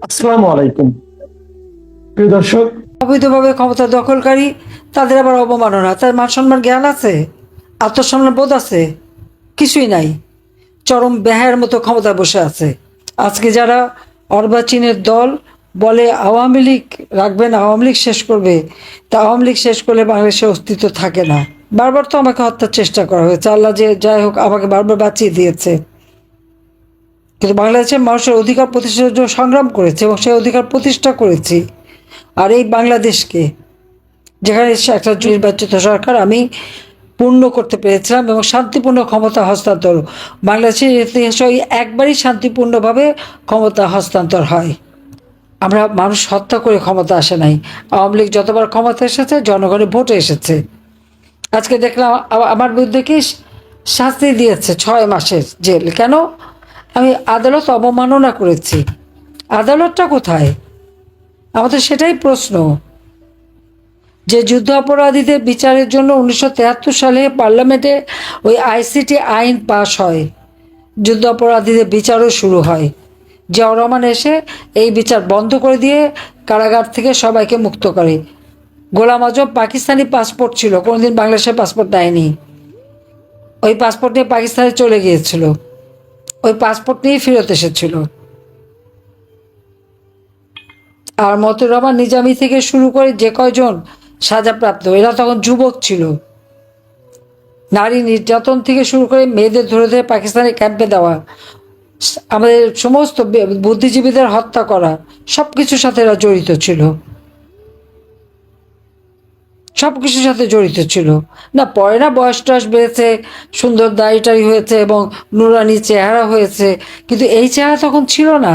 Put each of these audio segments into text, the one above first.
আসসালামু আলাইকুম প্রিয় দর্শক। অবৈধভাবে ক্ষমতা দখলকারী তাদের আবার অবমাননা, তার মান সম্মান জ্ঞান আছে, আত্মসম্মান বোধ আছে? কিছুই নাই। চরম ব্যাহের মতো ক্ষমতায় বসে আছে। আজকে যারা অর্বাচীনের দল বলে আওয়ামী লীগ রাখবেন, আওয়ামী লীগ শেষ করবে, তা আওয়ামী লীগ শেষ করলে বাংলাদেশের অস্তিত্ব থাকে না। বারবার তো আমাকে হত্যার চেষ্টা করা হয়েছে, আল্লাহ যে যাই হোক আমাকে বারবার বাঁচিয়ে দিয়েছে। কিন্তু বাংলাদেশের মানুষের অধিকার প্রতিষ্ঠার জন্য সংগ্রাম করেছে এবং সেই অধিকার প্রতিষ্ঠা করেছি। আর এই বাংলাদেশকে, যেখানে একটা নির্বাচিত সরকার আমি পূর্ণ করতে পেরেছিলাম এবং শান্তিপূর্ণ ক্ষমতা হস্তান্তর, বাংলাদেশের ইতিহাসে ওই একবারই শান্তিপূর্ণভাবে ক্ষমতা হস্তান্তর হয়। আমরা মানুষ হত্যা করে ক্ষমতা আসে নাই। আওয়ামী লীগ যতবার ক্ষমতা এসেছে জনগণের ভোটে এসেছে। আজকে দেখলাম আমার বিরুদ্ধে কি শাস্তি দিয়েছে, 6 মাসের জেল। কেন? আমি আদালত অবমাননা করেছি। আদালতটা কোথায়? আমাদের সেটাই প্রশ্ন। যে যুদ্ধ অপরাধীদের বিচারের জন্য 1973 সালে পার্লামেন্টে ওই আইসিটি আইন পাশ হয়, যুদ্ধ অপরাধীদের বিচারও শুরু হয়। জিয়াউর রহমান এসে এই বিচার বন্ধ করে দিয়ে কারাগার থেকে সবাইকে মুক্ত করে। গোলাম আজম পাকিস্তানি পাসপোর্ট ছিল, কোনোদিন বাংলাদেশের পাসপোর্ট নেয়নি। ওই পাসপোর্ট নিয়ে পাকিস্তানে চলে গিয়েছিল, ওই পাসপোর্ট নিয়েই ফেরত এসেছিল। আর মতিউর রহমান নিজামী থেকে শুরু করে যে কয়জন সাজাপ্রাপ্ত, এরা তখন যুবক ছিল। নারী নির্যাতন থেকে শুরু করে মেয়েদের ধরে ধরে পাকিস্তানের ক্যাম্পে দেওয়া, আমাদের সমস্ত বুদ্ধিজীবীদের হত্যা করা, সব কিছুর সাথে এরা জড়িত ছিল। সব কিছুর সাথে জড়িত ছিল। না পরে না বয়স টয়স বেড়েছে, সুন্দর দাড়িটারি হয়েছে এবং নুরানি চেহারা হয়েছে, কিন্তু এই চেহারা তখন ছিল না।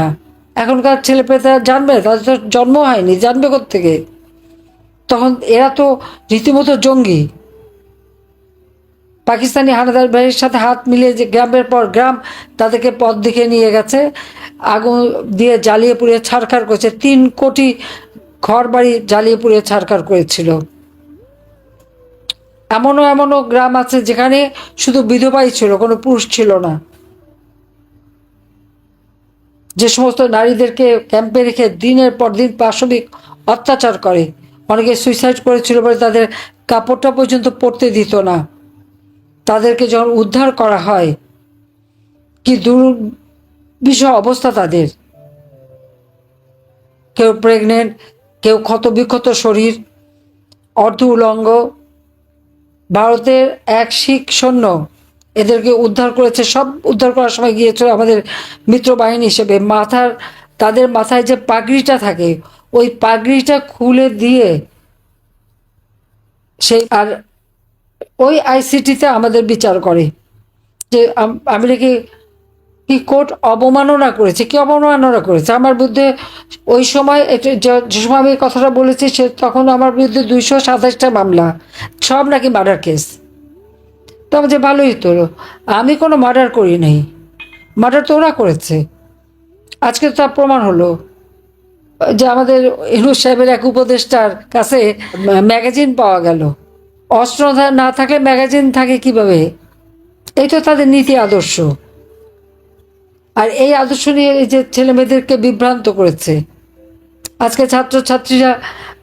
এখনকার ছেলে পেলে তারা জানবে? তাদের তো জন্ম হয়নি, জানবে কোত্থেকে? তখন এরা তো রীতিমতো জঙ্গি। পাকিস্তানি হানাদার বাহিনীর সাথে হাত মিলিয়ে যে গ্রামের পর গ্রাম তাদেরকে পথ দেখে নিয়ে গেছে, আগুন দিয়ে জ্বালিয়ে পুড়িয়ে ছারখার করেছে। 3 কোটি ঘর বাড়ি জ্বালিয়ে পুড়িয়ে ছারখার করেছিল। এমনও এমনও গ্রাম আছে যেখানে শুধু বিধবাই ছিল, কোনো পুরুষ ছিল না। যে সমস্ত নারীদেরকে ক্যাম্পে রেখে দিনের পর দিন পাশবিক অত্যাচার করে, অনেকে সুইসাইড করেছিল বলে তাদের কাপড়টা পর্যন্ত পরতে দিত না। তাদেরকে যখন উদ্ধার করা হয়, কি দুর্বিষহ অবস্থা তাদের। কেউ প্রেগনেন্ট, কেউ ক্ষতবিক্ষত শরীর, অর্ধ উলঙ্গ। ভারতের এক শিখ সৈন্য এদেরকে উদ্ধার করেছে। সব উদ্ধার করার সময় গিয়েছিল আমাদের মিত্রবাহিনী হিসেবে। তাদের মাথায় যে পাগড়িটা থাকে, ওই পাগড়িটা খুলে দিয়ে সেই আর ওই আইসিটিতে আমাদের বিচার করে যে আমি নাকি কি কোর্ট অবমাননা করেছে। কি অবমাননা করেছে আমার বিরুদ্ধে? ওই সময় যে সময় আমি কথাটা বলেছি সে তখন আমার বিরুদ্ধে 227টা মামলা, সব নাকি মার্ডার কেস। তো যে ভালোই তো, আমি কোনো মার্ডার করি নাই, মার্ডার তো ওরা করেছে। আজকে তো তার প্রমাণ হলো যে আমাদের ইউনূস সাহেবের এক উপদেষ্টার কাছে ম্যাগাজিন পাওয়া গেল। অস্ত্র না থাকলে ম্যাগাজিন থাকে কিভাবে? এই তো তাদের নীতি আদর্শ। আর এই আদর্শ নিয়ে এই যে ছেলে মেয়েদেরকে বিভ্রান্ত করেছে। আজকে ছাত্রছাত্রীরা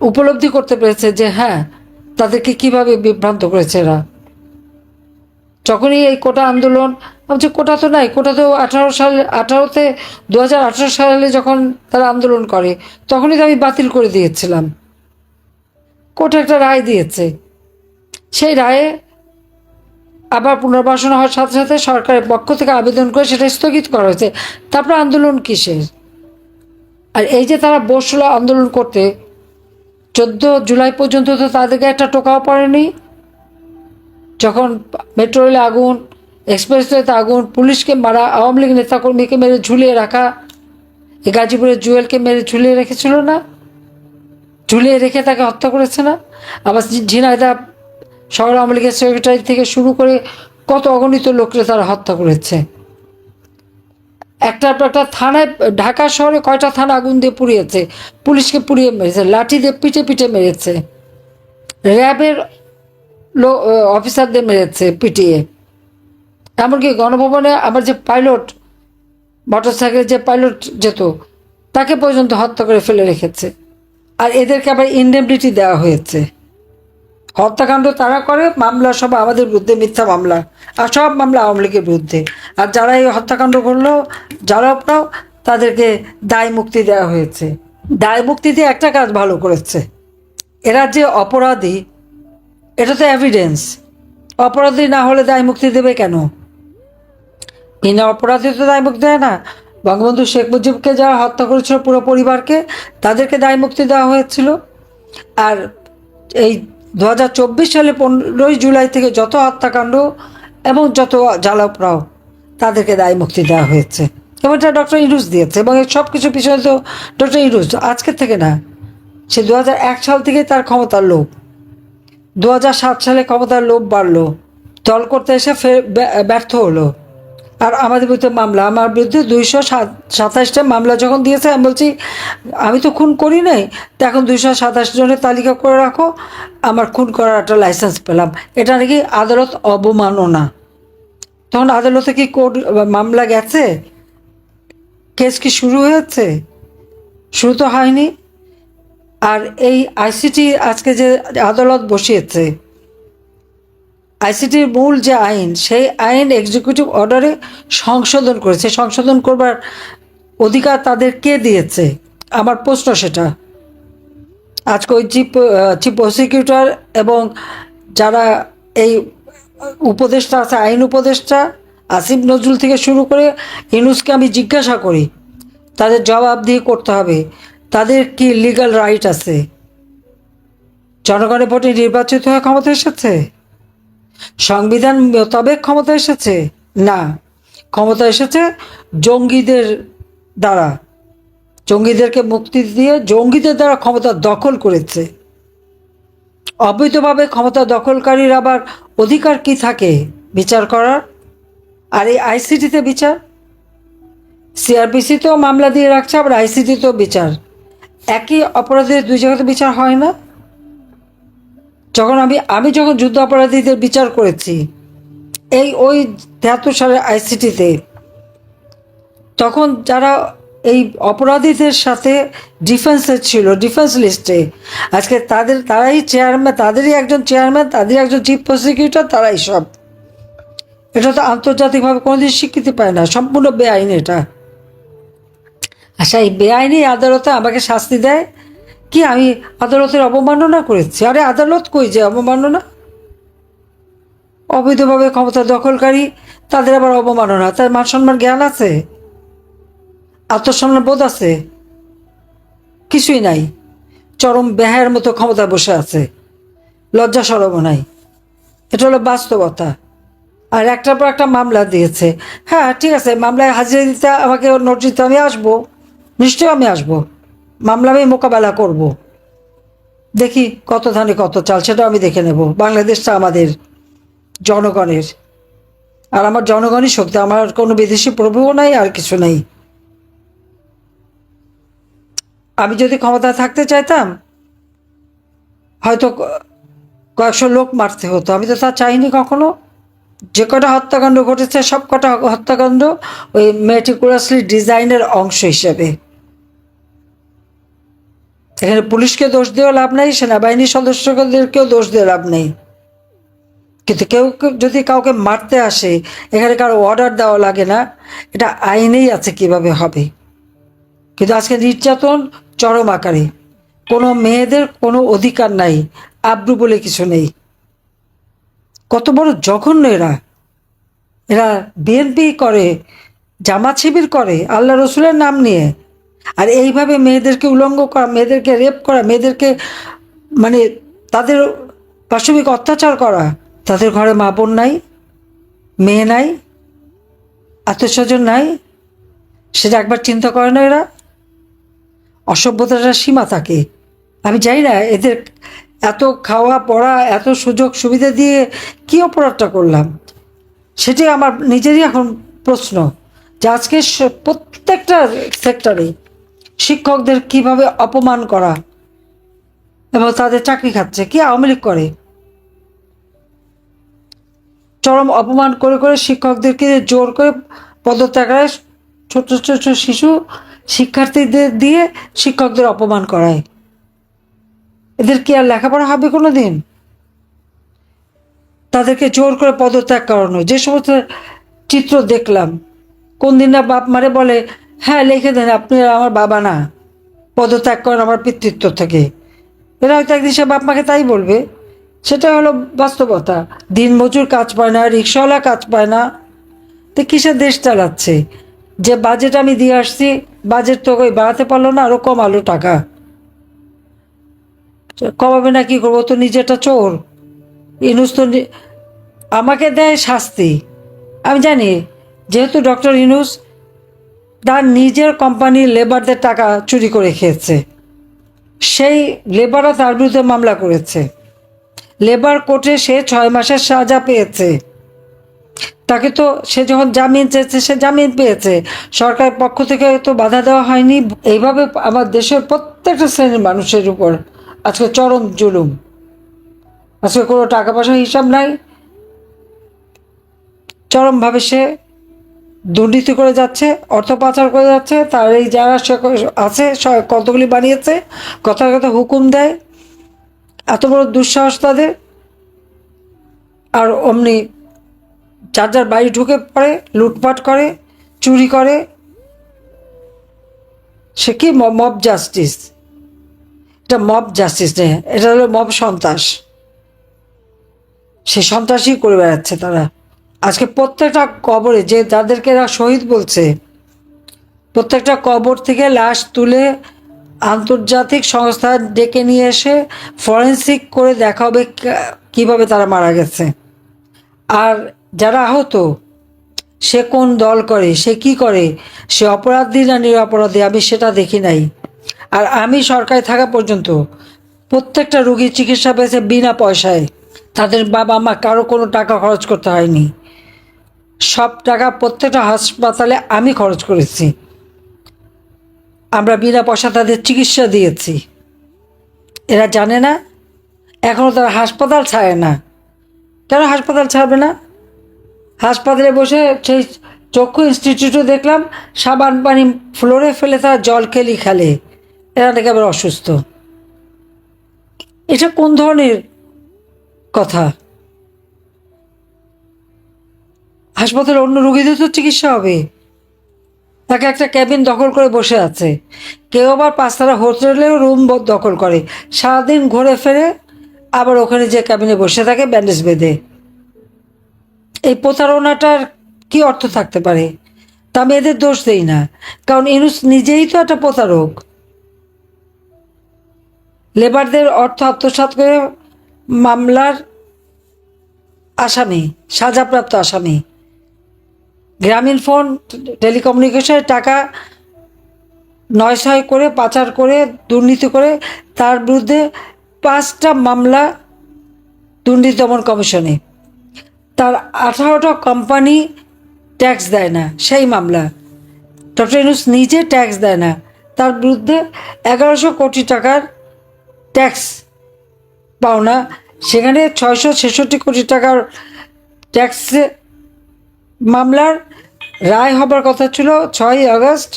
উপলব্ধি করতে পেরেছে যে হ্যাঁ, তাদেরকে কিভাবে বিভ্রান্ত করেছে এরা। যখনই এই কোটা আন্দোলন, যে কোটা তো নাই, কোটা তো 2018 সালে যখন তারা আন্দোলন করে তখনই তো আমি বাতিল করে দিয়েছিলাম। কোর্ট একটা রায় দিয়েছে, সেই রায়ে আবার পুনর্বাসন হওয়ার সাথে সাথে সরকারের পক্ষ থেকে আবেদন করে সেটা স্থগিত করা হয়েছে। তারপর আন্দোলন কিসের? আর এই যে তারা বসলো আন্দোলন করতে, 14 জুলাই পর্যন্ত তো তাদেরকে একটা টোকাও পড়েনি। যখন মেট্রো রেলে আগুন, এক্সপ্রেসওয়েতে আগুন, পুলিশকে মারা, আওয়ামী লীগ নেতাকর্মীকে মেরে ঝুলিয়ে রাখা, এই গাজীপুরের জুয়েলকে মেরে ঝুলিয়ে রেখেছিল না? ঝুলিয়ে রেখে তাকে হত্যা করেছে না? আবার ঝিনাইদহ শহর আওয়ামী লীগের সেক্রেটারি থেকে শুরু করে কত অগণিত লোককে তারা হত্যা করেছে। একটা একটা থানায়, ঢাকা শহরে কয়টা থানা আগুন দিয়ে পুড়িয়েছে, পুলিশকে পুড়িয়ে মেরেছে, লাঠি দিয়ে পিটে পিটে মেরেছে, র্যাবের অফিসারদের মেরেছে পিটিয়ে। এমনকি গণভবনে আমার যে পাইলট, মোটরসাইকেলে যে পাইলট যেত, তাকে পর্যন্ত হত্যা করে ফেলে রেখেছে। আর এদেরকে আবার ইনডেমনিটি দেওয়া হয়েছে। হত্যাকাণ্ড তারা করে, মামলা সব আমাদের বিরুদ্ধে, মিথ্যা মামলা, আর সব মামলা আওয়ামী লীগের বিরুদ্ধে। আর যারা এই হত্যাকাণ্ড করলো, যারা আপনাও, তাদেরকে দায় মুক্তি দেওয়া হয়েছে। দায় মুক্তি দিয়ে একটা কাজ ভালো করেছে, এরা যে অপরাধী এটা তো এভিডেন্স। অপরাধী না হলে দায় মুক্তি দেবে কেন? বিনা অপরাধী তো দায় মুক্তি দেয় না। বঙ্গবন্ধু শেখ মুজিবকে যারা হত্যা করেছিল পুরো পরিবারকে, তাদেরকে দায় মুক্তি দেওয়া হয়েছিল। আর এই 2024 সালে 15ই জুলাই থেকে যত হত্যাকাণ্ড এবং যত জ্বালাপড়াও, তাদেরকে দায় মুক্তি দেওয়া হয়েছে। এবং এটা ডক্টর ইউনূস দিয়েছে। এবং সব কিছু পিছনে তো ডক্টর ইউনূস, আজকের থেকে না, সে 2001 সাল থেকে তার ক্ষমতার লোভ। 2007 সালে ক্ষমতার লোভ বাড়লো, দল করতে এসে ব্যর্থ হলো। আর আমাদের বিরুদ্ধে মামলা, আমার বিরুদ্ধে 227টা মামলা যখন দিয়েছে, আমি বলছি আমি তো খুন করি নাই, তো এখন 227 জনের তালিকা করে রাখো, আমার খুন করার একটা লাইসেন্স পেলাম। এটা নাকি আদালত অবমাননা। তখন আদালতে কি কোর্ট মামলা গেছে? কেস কি শুরু হয়েছে? শুরু তো হয়নি। আর এই আইসিটি আজকে যে আদালত বসিয়েছে, আইসিটির মূল যে আইন, সেই আইন এক্সিকিউটিভ অর্ডারে সংশোধন করেছে। সংশোধন করবার অধিকার তাদের কে দিয়েছে? আমার প্রশ্ন সেটা। আজকে ওই চিফ প্রসিকিউটর এবং যারা এই উপদেষ্টা আছে, আইন উপদেষ্টা আসিফ নজরুল থেকে শুরু করে ইউনূসকে আমি জিজ্ঞাসা করি, তাদের জবাবদিহি করতে হবে। তাদের কি লিগ্যাল রাইট আছে? জনগণের ভোটে নির্বাচিত হয়ে ক্ষমতা এসেছে? সংবিধান মোতাবেক ক্ষমতা এসেছে? না, ক্ষমতা এসেছে জঙ্গিদের দ্বারা। জঙ্গিদেরকে মুক্তি দিয়ে জঙ্গিদের দ্বারা ক্ষমতা দখল করেছে। অবৈধভাবে ক্ষমতা দখলকারীর আবার অধিকার কি থাকে বিচার করার? আর এই আইসিটিতে বিচার, সিআরপিসিতেও মামলা দিয়ে রাখছে, আবার আইসিটিতেও বিচার। একই অপরাধের দুই জায়গাতে বিচার হয় না? যখন আমি যখন যুদ্ধ অপরাধীদের বিচার করেছি ওই 73 সালের আইসিটিতে, তখন যারা এই অপরাধীদের সাথে ডিফেন্সে ছিল, ডিফেন্স লিস্টে, আজকে তারাই চেয়ারম্যান, তাদেরই একজন চেয়ারম্যান, তাদেরই একজন চিফ প্রসিকিউটর, তারাই সব। এটা তো আন্তর্জাতিকভাবে কোনোদিন স্বীকৃতি পায় না, সম্পূর্ণ বেআইনি এটা। আচ্ছা, এই বেআইনি আদালতে আমাকে শাস্তি দেয় কি আমি আদালতের অবমাননা করেছি? আরে আদালত কই যে অবমাননা? অবৈধভাবে ক্ষমতা দখলকারী, তাদের আবার অবমাননা। তার মান সম্মান জ্ঞান আছে? আত্মসম্মান বোধ আছে? কিছুই নাই। চরম বেহায়ের মতো ক্ষমতায় বসে আছে, লজ্জা শরমও নাই। এটা হলো বাস্তবতা। আর একটার পর একটা মামলা দিয়েছে। হ্যাঁ ঠিক আছে, মামলায় হাজিরা দিতে আমাকে নোট দিতে, আমি আসবো, নিশ্চয়ই আমি আসবো, মামলা আমি মোকাবেলা করব। দেখি কত ধানে কত চাল, সেটা আমি দেখে নেব। বাংলাদেশটা আমাদের জনগণের, আর আমার জনগণই শক্তি, আমার কোনো বিদেশি প্রভুও নাই, আর কিছু নেই। আমি যদি ক্ষমতা থাকতে চাইতাম, হয়তো কয়েকশো লোক মারতে হতো, আমি তো তা চাইনি কখনো। যে কটা হত্যাকাণ্ড ঘটেছে, সব কটা হত্যাকাণ্ড ওই মেটিকুলাসলি ডিজাইনের অংশ হিসেবে। এখানে পুলিশকে দোষ দেওয়া লাভ নেই, সেনাবাহিনীর সদস্যদেরকেও দোষ দিয়ে লাভ নেই। কিন্তু কেউ যদি কাউকে মারতে আসে, এখানে কারো অর্ডার দেওয়া লাগে না, এটা আইনেই আছে কিভাবে হবে। কিন্তু আজকে নির্যাতন চরম আকারে, কোনো মেয়েদের কোনো অধিকার নাই, আব্রু বলে কিছু নেই। কত বড় জঘন্য এরা! এরা বিএনপি করে, জামাত শিবির করে আল্লাহ রসুলের নাম নিয়ে, আর এইভাবে মেয়েদেরকে উলঙ্গ করা, মেয়েদেরকে রেপ করা, মেয়েদেরকে মানে তাদের পাশবিক অত্যাচার করা। তাদের ঘরে মা বোন নাই, মেয়ে নাই, আত্মীয়স্বজন নাই, সেটা একবার চিন্তা করে না এরা? অসভ্যতার সীমা থাকে। আমি জানি না এদের এত খাওয়া পড়া, এত সুযোগ সুবিধা দিয়ে কী অপরাধটা করলাম, সেটাই আমার নিজেরই এখন প্রশ্ন। যে আজকে প্রত্যেকটা সেক্টরে শিক্ষকদের কিভাবে অপমান করা, এবং তাদের চাকরি খাচ্ছে কি আওয়ামী লীগ করে। চরম অপমান করে করে শিক্ষকদেরকে জোর করে পদত্যাগ করায়। ছোট ছোট শিশু শিক্ষার্থীদের দিয়ে শিক্ষকদের অপমান করায়। এদের কি আর লেখাপড়া হবে কোনো দিন? তাদেরকে জোর করে পদত্যাগ করানো, যে সমস্ত চিত্র দেখলাম, কোন দিন না বাপ মারে বলে হ্যাঁ লিখে দেন আপনি আমার বাবা না, পদত্যাগ করেন আমার পিতৃত্ব থেকে। এরা হয়তো একদিন সে বাপ মাকে তাই বলবে। সেটা হলো বাস্তবতা। দিনমজুর কাজ পায় না, রিক্সাওয়ালা কাজ পায় না, তো কিসের দেশ চালাচ্ছে? যে বাজেট আমি দিয়ে আসছি, বাজেট তো ওই বাড়াতে পারলো না, আরও কমালো টাকা। কমাবে না কি করবো? তো নিজেটা চোর। ইনুস তো আমাকে দেয় শাস্তি। আমি জানি যেহেতু ডক্টর ইনুস তার নিজের কোম্পানির লেবারদের টাকা চুরি করে খেয়েছে, সেই লেবারও তার বিরুদ্ধে মামলা করেছে। লেবার কোর্টে সে 6 মাসের সাজা পেয়েছে। তাকে তো সে যখন জামিন চেয়েছে সে জামিন পেয়েছে, সরকারের পক্ষ থেকে তো বাধা দেওয়া হয়নি। এইভাবে আমার দেশের প্রত্যেকটা শ্রেণীর মানুষের উপর আজকে চরম জুলুম। আজকে কোনো টাকা পয়সার হিসাব নাই, চরমভাবে সে দুর্নীতি করে যাচ্ছে, অর্থ পাচার করে যাচ্ছে। তার এই যারা আছে কতগুলি বানিয়েছে, কথা কথা হুকুম দেয়, এত বড় দুঃসাহস তাদের। আর অমনি যার যার বাড়ি ঢুকে পড়ে, লুটপাট করে, চুরি করে। সে কি মব জাস্টিস? এটা মব জাস্টিস নেই, এটা হলো মব সন্ত্রাস। সে সন্ত্রাসই করে বেড়াচ্ছে তারা। আজকে প্রত্যেকটা কবরে যে যাদেরকে এরা শহীদ বলছে, প্রত্যেকটা কবর থেকে লাশ তুলে আন্তর্জাতিক সংস্থা ডেকে নিয়ে এসে ফরেন্সিক করে দেখা হবে কীভাবে তারা মারা গেছে। আর যারা আহত, সে কোন দল করে, সে কি করে, সে অপরাধী না নিরপরাধী, আমি সেটা দেখি নাই। আর আমি সরকারে থাকা পর্যন্ত প্রত্যেকটা রোগীর চিকিৎসা পেয়েছে বিনা পয়সায়। তাদের বাবা মা কারো কোনো টাকা খরচ করতে হয়নি। সব টাকা প্রত্যেকটা হাসপাতালে আমি খরচ করেছি। আমরা বিনা পয়সা তাদের চিকিৎসা দিয়েছি। এরা জানে না, এখনও তারা হাসপাতাল ছাড়ে না। কেন হাসপাতাল ছাড়বে না? হাসপাতালে বসে সেই চক্ষু ইনস্টিটিউটে দেখলাম সাবান পানি ফ্লোরে ফেলে তারা জল খেলে। এরা নাকি আবার অসুস্থ। এটা কোন ধরনের কথা? হাসপাতালে অন্য রোগীদের তো চিকিৎসা হবে। তাকে একটা ক্যাবিন দখল করে বসে আছে। কেউ আবার 5 তারা হোটেলেও রুম দখল করে, সারাদিন ঘুরে ফেরে আবার ওখানে যে ক্যাবিনে বসে থাকে ব্যান্ডেজ বেঁধে। এই প্রতারণাটার কি অর্থ থাকতে পারে? তা আমি এদের দোষ দেই না, কারণ ইনুস নিজেই তো একটা প্রতারক। লেবারদের অর্থ আত্মসাৎ করে মামলার আসামি, সাজাপ্রাপ্ত আসামি। গ্রামীণ ফোন টেলিকমিউনিকেশনের টাকা 9-6 করে পাচার করে দুর্নীতি করে তার বিরুদ্ধে 5টা মামলা দুর্নীতি দমন কমিশনে। তার 18টা কোম্পানি ট্যাক্স দেয় না, সেই মামলা। ডক্টর ইউনূস নিজে ট্যাক্স দেয় না, তার বিরুদ্ধে 1100 কোটি টাকার ট্যাক্স পাওনা। সেখানে 666 কোটি টাকার ট্যাক্স মামলার রায় হবার কথা ছিল 6ই আগস্ট।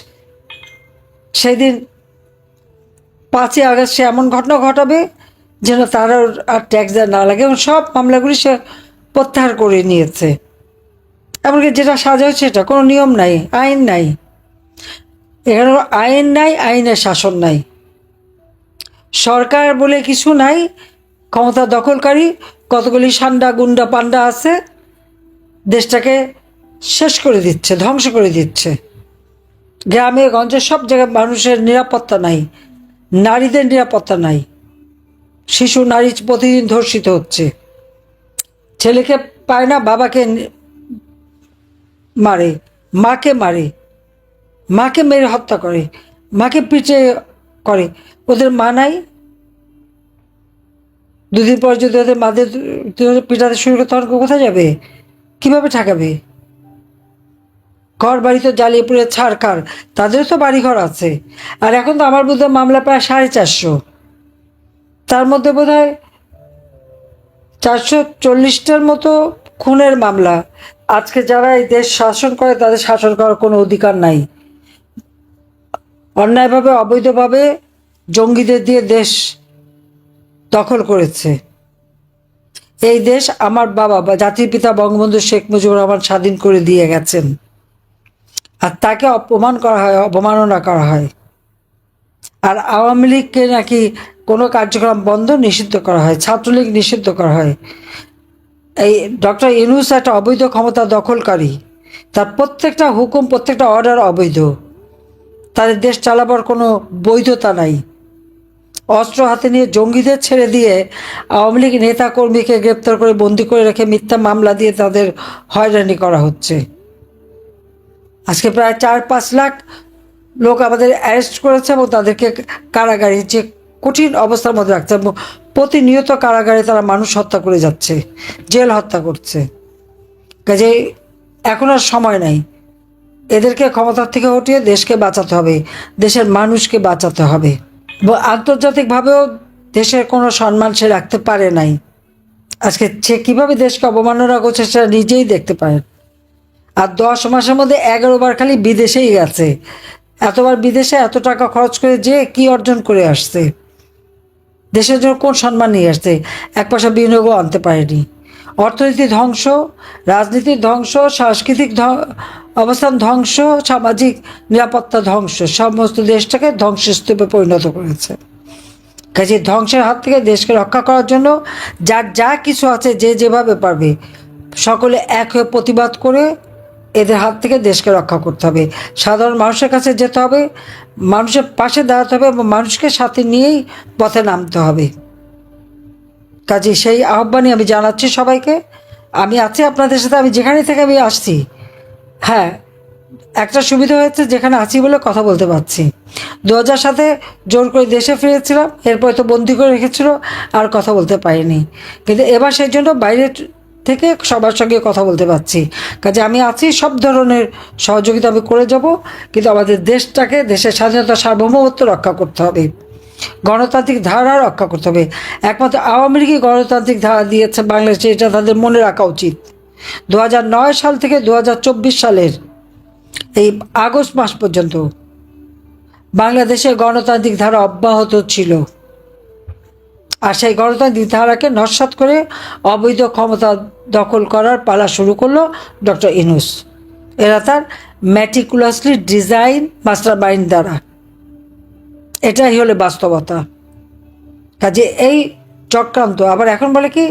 সেদিন 5ই আগস্ট সে এমন ঘটনা ঘটাবে যেন তার আর ট্যাক্স দেওয়া না লাগে, এবং সব মামলাগুলি সে প্রত্যাহার করে নিয়েছে। এমনকি যেটা সাজা হচ্ছে সেটা কোনো নিয়ম নাই, আইন নাই। এখানে আইন নাই, আইনের শাসন নাই, সরকার বলে কিছু নাই। ক্ষমতা দখলকারী কতগুলি সান্ডা গুন্ডা পান্ডা আছে, দেশটাকে শেষ করে দিচ্ছে, ধ্বংস করে দিচ্ছে। গ্রামে গঞ্জে সব জায়গায় মানুষের নিরাপত্তা নাই, নারীদের নিরাপত্তা নাই। শিশু নারী প্রতিদিন ধর্ষিত হচ্ছে। ছেলেকে পায় না, বাবাকে মারে, মাকে মারে, মাকে মেরে হত্যা করে, মাকে পিটে করে। ওদের মা নাই? দুদিন পর যদি ওদের মাদের পিটাতে শুরু করে তখন কোথায় যাবে? কিভাবে ঠেকাবে? ঘর বাড়ি তো জ্বালিয়ে পুড়ে ছাড়খার, তাদেরও তো বাড়িঘর আছে। আর এখন তো আমার বোধহয় মামলা প্রায় 450, তার মধ্যে বোধহয় 440টার মতো খুনের মামলা। আজকে যারা এই দেশ শাসন করে তাদের শাসন করার কোনো অধিকার নাই। অন্যায়ভাবে অবৈধভাবে জঙ্গিদের দিয়ে দেশ দখল করেছে। এই দেশ আমার বাবা বা জাতির পিতা বঙ্গবন্ধু শেখ মুজিবুর রহমান স্বাধীন করে দিয়ে গেছেন, আর তাকে অপমান করা হয়, অবমাননা করা হয়। আর আওয়ামী লীগকে নাকি কোনো কার্যক্রম বন্ধ, নিষিদ্ধ করা হয়, ছাত্রলীগ নিষিদ্ধ করা হয়। এই ডক্টর ইউনূস একটা অবৈধ ক্ষমতা দখলকারী, তার প্রত্যেকটা হুকুম, প্রত্যেকটা অর্ডার অবৈধ। তাদের দেশ চালাবার কোনো বৈধতা নাই। অস্ত্র হাতে নিয়ে জঙ্গিদের ছেড়ে দিয়ে আওয়ামী লীগ নেতা কর্মীকে গ্রেপ্তার করে বন্দি করে রেখে মিথ্যা মামলা দিয়ে তাদের হয়রানি করা হচ্ছে। আজকে প্রায় 4-5 লাখ লোক আমাদের অ্যারেস্ট করেছে এবং তাদেরকে কারাগারে, যে কঠিন অবস্থার মধ্যে রাখছে, এবং প্রতিনিয়ত কারাগারে তারা মানুষ হত্যা করে যাচ্ছে, জেল হত্যা করছে। কাজে এখন আর সময় নাই। এদেরকে ক্ষমতার থেকে হটিয়ে দেশকে বাঁচাতে হবে, দেশের মানুষকে বাঁচাতে হবে। এবং আন্তর্জাতিকভাবেও দেশের কোনো সম্মান সে রাখতে পারে নাই। আজকে সে কীভাবে দেশকে অবমাননা করছে সেটা নিজেই দেখতে পারেন। আর 10 মাসের মধ্যে 11 বার খালি বিদেশেই গেছে। এতবার বিদেশে এত টাকা খরচ করে যে কি অর্জন করে আসছে, দেশের জন্য কোন সম্মান নিয়ে আসছে? 1 পয়সা বিনিয়োগও আনতে পারেনি। অর্থনীতি ধ্বংস, রাজনীতির ধ্বংস, সাংস্কৃতিক অবস্থান ধ্বংস, সামাজিক নিরাপত্তা ধ্বংস, সমস্ত দেশটাকে ধ্বংসস্তূপে পরিণত করেছে। কাজে ধ্বংসের হাত থেকে দেশকে রক্ষা করার জন্য যার যা কিছু আছে, যে যেভাবে পারবে, সকলে এক হয়ে প্রতিবাদ করে এদের হাত থেকে দেশকে রক্ষা করতে হবে। সাধারণ মানুষের কাছে যেতে হবে, মানুষের পাশে দাঁড়াতে হবে এবং মানুষকে সাথে নিয়েই পথে নামতে হবে। কাজে সেই আহ্বানই আমি জানাচ্ছি সবাইকে। আমি আছি আপনাদের সাথে, আমি যেখানে থেকে আমি আসছি। হ্যাঁ, একটা সুবিধা হয়েছে, যেখানে আছি বলে কথা বলতে পারছি। 2007 জোর করে দেশে ফিরেছিলাম, এরপরে তো বন্দি করে রেখেছিল, আর কথা বলতে পারিনি। কিন্তু এবার সেই জন্য বাইরে থেকে সবার সঙ্গে কথা বলতে পারছি। কাজে আমি আছি, সব ধরনের সহযোগিতা আমি করে যাব। কিন্তু আমাদের দেশটাকে, দেশের স্বাধীনতা, সার্বভৌমত্ব রক্ষা করতে হবে, গণতান্ত্রিক ধারা রক্ষা করতে হবে। একমাত্র আওয়ামী লীগই গণতান্ত্রিক ধারা দিয়েছে বাংলাদেশে, এটা তাদের মনে রাখা উচিত। 2009 সাল থেকে 2024 সালের এই আগস্ট মাস পর্যন্ত বাংলাদেশে গণতান্ত্রিক ধারা অব্যাহত ছিল। আর সেই গণতান্ত্রিক ধারাকে নস্যাৎ করে অবৈধ ক্ষমতা দখল করার পালা শুরু করলো ডক্টর ইউনূস। এরা তার ম্যাটিকুলাসলি ডিজাইন মাস্টার মাইন্ড দ্বারা। এটাই হলো বাস্তবতা। কাজে এই চক্রান্ত আবার এখন বলে কি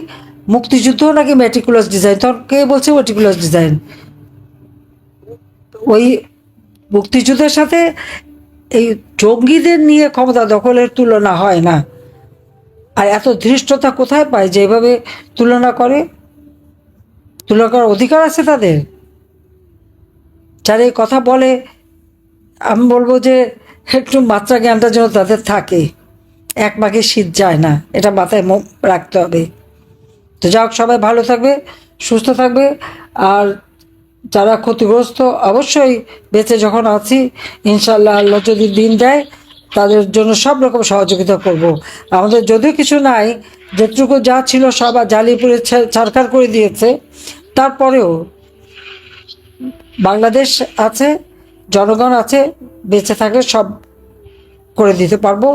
মুক্তিযুদ্ধ নাকি ম্যাটিকুলাস ডিজাইন, তখন কে বলছে ম্যাটিকুলাস ডিজাইন? ওই মুক্তিযুদ্ধের সাথে এই জঙ্গিদের নিয়ে ক্ষমতা দখলের তুলনা হয় না। আর এত ধৃষ্টতা কোথায় পায় যে এভাবে তুলনা করে? তুলনা করার অধিকার আছে তাদের? যারা এই কথা বলে, আমি বলবো যে একটু মাত্রা জ্ঞানটা যেন তাদের থাকে। এক মাকে শীত যায় না, এটা মাথায় রাখতে হবে। তো যাই হোক, সবাই ভালো থাকবে, সুস্থ থাকবে। আর যারা ক্ষতিগ্রস্ত, অবশ্যই বেঁচে যখন আছি, ইনশাল্লাহ আল্লাহ যদি দিন দেয়, তাদের জন্য সব রকম সহযোগিতা করব। আমাদের যদিও কিছু নাই, যেটুকু যা ছিল সব জ্বালিয়ে পুড়ে ছারখার করে দিয়েছে, তারপরেও বাংলাদেশ আছে, জনগণ আছে, বেঁচে থাকলে সব করে দিতে পারবো।